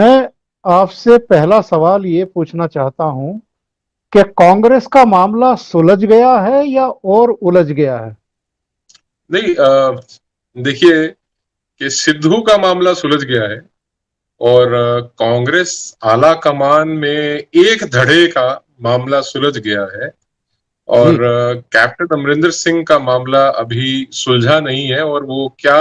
मैं आपसे पहला सवाल ये पूछना चाहता हूं कि कांग्रेस का मामला सुलझ गया है या और उलझ गया है। नहीं, देखिए कि सिद्धू का मामला सुलझ गया है और कांग्रेस आला कमान में एक धड़े का मामला सुलझ गया है। जी। और कैप्टन अमरिंदर सिंह का मामला अभी सुलझा नहीं है और वो क्या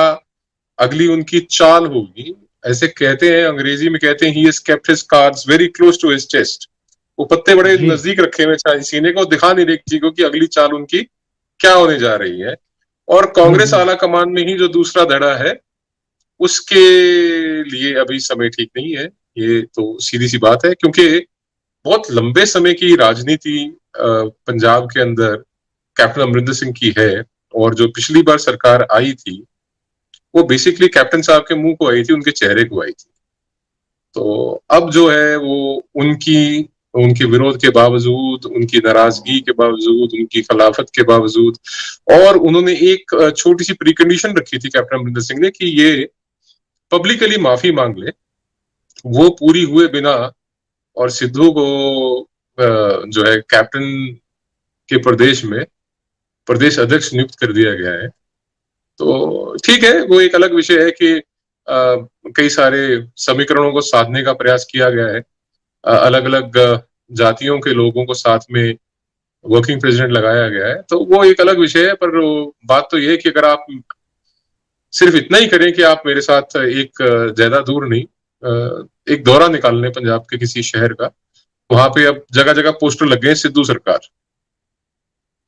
अगली उनकी चाल होगी। ऐसे कहते हैं, अंग्रेजी में कहते हैं, he has kept his cards very close to his chest. वो पत्ते बड़े जी। नजदीक रखे हुए सीने को, दिखा नहीं रही किसी को कि अगली चाल उनकी क्या होने जा रही है। और कांग्रेस हम्म। आला कमान में ही जो दूसरा धड़ा है उसके लिए अभी समय ठीक नहीं है। ये तो सीधी सी बात है, क्योंकि बहुत लंबे समय की राजनीति पंजाब के अंदर कैप्टन अमरिंदर सिंह की है। और जो पिछली बार सरकार आई थी वो बेसिकली कैप्टन साहब के मुंह को आई थी, उनके चेहरे को आई थी। तो अब जो है वो उनकी उनके विरोध के बावजूद, उनकी नाराजगी के बावजूद, उनकी खिलाफत के बावजूद, और उन्होंने एक छोटी सी प्रीकंडीशन रखी थी कैप्टन अमरिंदर सिंह ने कि ये पब्लिकली माफी मांग ले। वो पूरी हुए बिना और सिद्धू को जो है कैप्टन के प्रदेश में प्रदेश अध्यक्ष नियुक्त कर दिया गया है। तो ठीक है, वो एक अलग विषय है कि कई सारे समीकरणों को साधने का प्रयास किया गया है। अलग अलग जातियों के लोगों को साथ में वर्किंग प्रेसिडेंट लगाया गया है, तो वो एक अलग विषय है। पर बात तो ये है कि अगर आप सिर्फ इतना ही करें कि आप मेरे साथ एक ज्यादा दूर नहीं, एक दौरा निकाल लें पंजाब के किसी शहर का, वहां पे अब जगह जगह पोस्टर लग गए सिद्धू सरकार।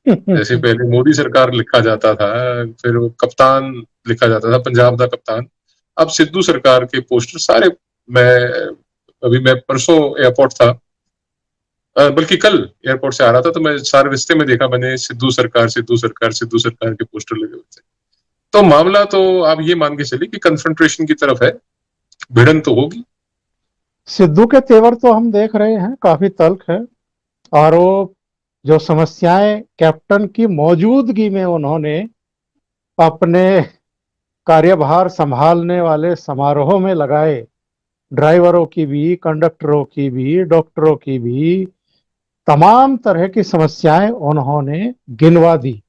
जैसे पहले मोदी सरकार लिखा जाता था, फिर वो कप्तान लिखा जाता था, पंजाब का कप्तान। अब सिद्धू सरकार के पोस्टर सारे। मैं परसों एयरपोर्ट था, बल्कि कल एयरपोर्ट से आ रहा था, तो मैं सारे रिश्ते में देखा मैंने सिद्धू सरकार सिद्धू सरकार सिद्धू सरकार के पोस्टर लगे हुए थे। तो मामला तो आप ये मान के चलिए कि कन्फ्रंट्रेशन की तरफ है, भिड़न तो होगी। सिद्धू के तेवर तो हम देख रहे हैं, काफी तल्ख है। और वो जो समस्याएं कैप्टन की मौजूदगी में उन्होंने अपने कार्यभार संभालने वाले समारोह में लगाए, ड्राइवरों की भी, कंडक्टरों की भी, डॉक्टरों की भी, तमाम तरह की समस्याएं उन्होंने गिनवा दी,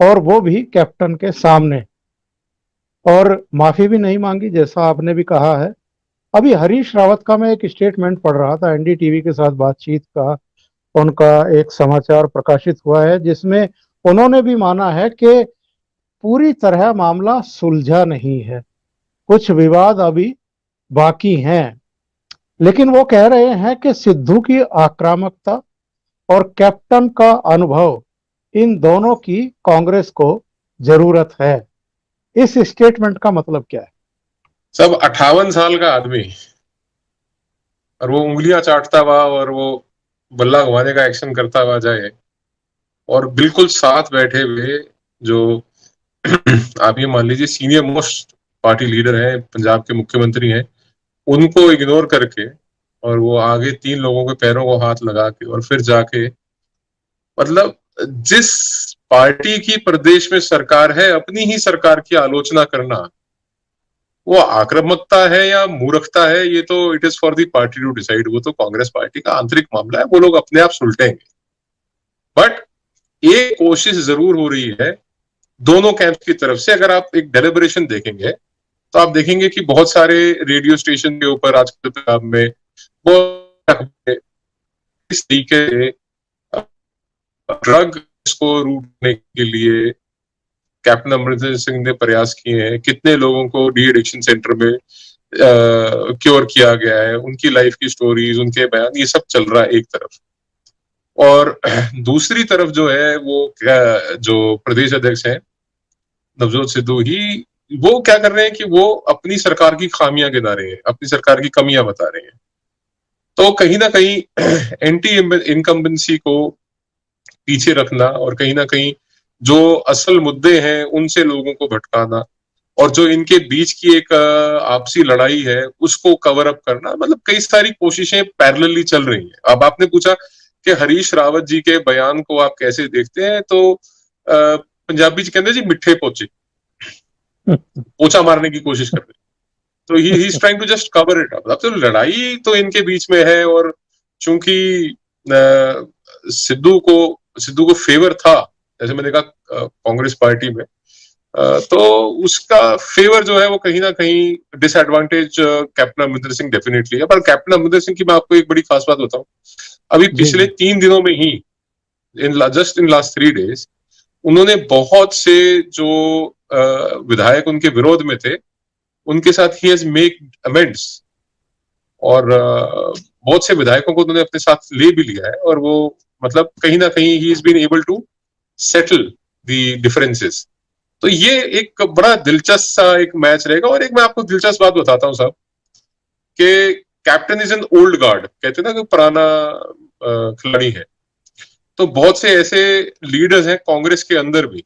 और वो भी कैप्टन के सामने। और माफी भी नहीं मांगी, जैसा आपने भी कहा है। अभी हरीश रावत का मैं एक स्टेटमेंट पढ़ रहा था, एनडीटीवी के साथ बातचीत का उनका एक समाचार प्रकाशित हुआ है, जिसमें उन्होंने भी माना है कि पूरी तरह मामला सुलझा नहीं है, कुछ विवाद अभी बाकी हैं। लेकिन वो कह रहे हैं कि सिद्धू की आक्रामकता और कैप्टन का अनुभव, इन दोनों की कांग्रेस को जरूरत है। इस स्टेटमेंट का मतलब क्या है? सब 58 साल का आदमी और वो उंगलियां चाटता हुआ और वो बल्ला घुमाने का एक्शन करता हुआ जाए, और बिल्कुल साथ बैठे हुए जो आप ये मान लीजिए सीनियर मोस्ट पार्टी लीडर हैं, पंजाब के मुख्यमंत्री हैं, उनको इग्नोर करके, और वो आगे 3 लोगों के पैरों को हाथ लगा के, और फिर जाके, मतलब जिस पार्टी की प्रदेश में सरकार है अपनी ही सरकार की आलोचना करना, वो आक्रामकता है या मूर्खता है, ये तो it is for the party to decide. वो तो कांग्रेस पार्टी का आंतरिक मामला है, वो लोग अपने आप सुलटेंगे। बट एक कोशिश जरूर हो रही है दोनों कैंप की तरफ से। अगर आप एक डेलिब्रेशन देखेंगे तो आप देखेंगे कि बहुत सारे रेडियो स्टेशन के ऊपर आजकल पंजाब में बहुत इस तरीके से ड्रग को रोकने के लिए कैप्टन अमरिंदर सिंह ने प्रयास किए हैं। कितने लोगों को डी एडिक्शन सेंटर में क्योर किया गया है, उनकी लाइफ की स्टोरीज, उनके बयान, ये सब चल रहा है एक तरफ। और दूसरी तरफ जो है वो जो प्रदेश अध्यक्ष हैं नवजोत सिद्धू ही, वो क्या कर रहे हैं कि वो अपनी सरकार की खामियां गिना रहे हैं, अपनी सरकार की कमियां बता रहे हैं। तो कहीं ना कहीं एंटी इनकम्बेंसी को पीछे रखना, और कहीं ना कहीं जो असल मुद्दे हैं उनसे लोगों को भटकाना, और जो इनके बीच की एक आपसी लड़ाई है उसको कवर अप करना, मतलब कई सारी कोशिशें पैरेलली चल रही हैं। अब आपने पूछा कि हरीश रावत जी के बयान को आप कैसे देखते हैं, तो पंजाबी जी कहते हैं जी मिठे पोचे, पोछा मारने की कोशिश कर रहे हैं। तो he is trying to just cover it up. अब तो लड़ाई तो इनके बीच में है, और चूंकि सिद्धू को फेवर था, जैसे मैंने कहा कांग्रेस पार्टी में, तो उसका फेवर जो है वो कहीं ना कहीं disadvantage captain Amarinder Singh definitely है। पर कैप्टन अमरिंदर सिंह की मैं आपको एक बड़ी खास बात बताऊं, अभी जी पिछले जी 3 दिनों में ही, जस्ट इन लास्ट 3 days, उन्होंने बहुत से जो विधायक उनके विरोध में थे, उनके साथ ही हैज मेक अमेंड्स, और बहुत से विधायकों को उन्होंने अपने साथ ले भी लिया है, और वो मतलब कहीं ना कहीं he is been able to settle the differences. तो ये एक बड़ा दिलचस्प सा एक मैच रहेगा। और एक मैं आपको दिलचस्प बात बताता हूँ साहब, कि captain is an old guard, कहते हैं ना कि पुराना खिलाड़ी है। तो बहुत से ऐसे लीडर्स हैं कांग्रेस के अंदर भी,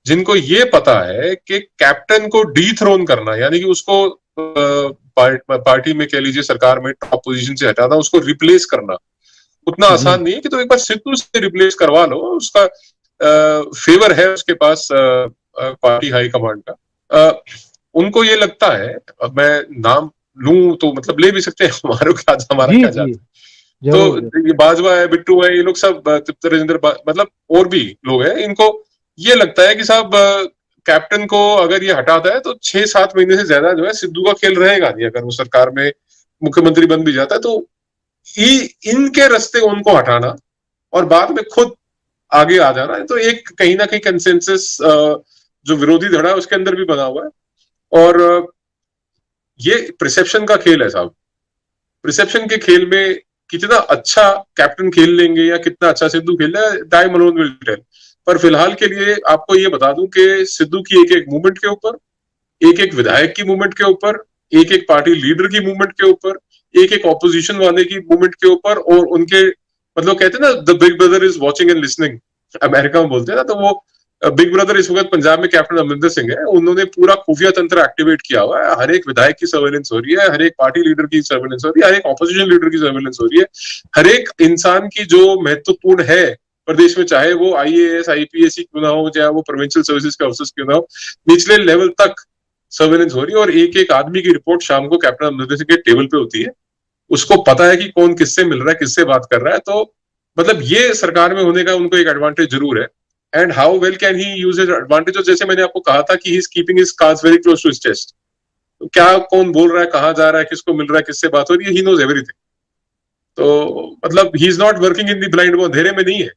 जिनको ये पता है कि कैप्टन को डीथ्रोन करना, यानी कि उसको पार्टी में, कह लीजिए सरकार में, टॉप पोजीशन से हटाना, उसको रिप्लेस करना उतना जी आसान नहीं है। कि तो एक बार सिद्धू से रिप्लेस करवा लो, उसका फेवर है उसके पास पार्टी हाईकमांड का। उनको ये लगता है, अब मैं नाम लूं तो मतलब ले भी सकते हैं, हमारा जी क्या जी, जाता है। जरूर जरूर। तो ये बाजवा है, बिट्टू है, ये लोग सब, तृप्त राजेंद्र, मतलब और भी लोग हैं, इनको ये लगता है कि साहब कैप्टन को अगर ये हटाता है तो 6-7 महीने से ज्यादा जो है सिद्धू का खेल रहेगा नहीं। अगर वो सरकार में मुख्यमंत्री बन भी जाता है, तो इनके रास्ते उनको हटाना और बाद में खुद आगे आ जाना, तो एक कहीं ना कहीं कंसेंसस जो विरोधी धड़ा है उसके अंदर भी बना हुआ है। और ये प्रिसेप्शन का खेल है साहब। रिसेप्शन के खेल में कितना अच्छा कैप्टन खेल लेंगे या कितना अच्छा सिद्धू खेल रहा है, टाइम अलोन विल टेल। पर फिलहाल के लिए आपको ये बता दूं कि सिद्धू की एक एक मूवमेंट के ऊपर, एक एक विधायक की मूवमेंट के ऊपर, एक एक पार्टी लीडर की मूवमेंट के ऊपर, एक एक ऑपोजिशन वाले की मूवमेंट के ऊपर, और उनके मतलब कहते हैं ना, the big brother is watching and listening, America में बोलते हैं ना, तो वो बिग ब्रदर इस वक्त पंजाब में कैप्टन अमरिंदर सिंह है। उन्होंने पूरा खुफिया तंत्र एक्टिवेट किया हुआ है, हर एक विधायक की सर्वेलेंस हो रही है, हर एक पार्टी लीडर की सर्वेलेंस हो रही है, हर एक ऑपोजिशन लीडर की सर्वेलेंस हो रही है, हर एक इंसान की जो महत्वपूर्ण है प्रदेश में, चाहे वो IAS IPS ही क्यों ना हो, चाहे वो प्रोविंशियल सर्विसेज के अफसर क्यों ना हो, निचले लेवल तक सर्वेलेंस हो रही है। और एक एक आदमी की रिपोर्ट शाम को कैप्टन अमरिंदर सिंह के टेबल पे होती है। उसको पता है कि कौन किससे मिल रहा है, किससे बात कर रहा है। तो मतलब ये सरकार में होने का उनको एक एडवांटेज जरूर है। And how well can he use his advantage, और जैसे मैंने आपको कहा था कि he is keeping his cards very close to his chest. तो क्या कौन बोल रहा है, कहाँ जा रहा है, किसको मिल रहा है, किससे बात हो रही है, ही नोज एवरीथिंग। तो मतलब he is not working in the blind, वो अंधेरे में नहीं है।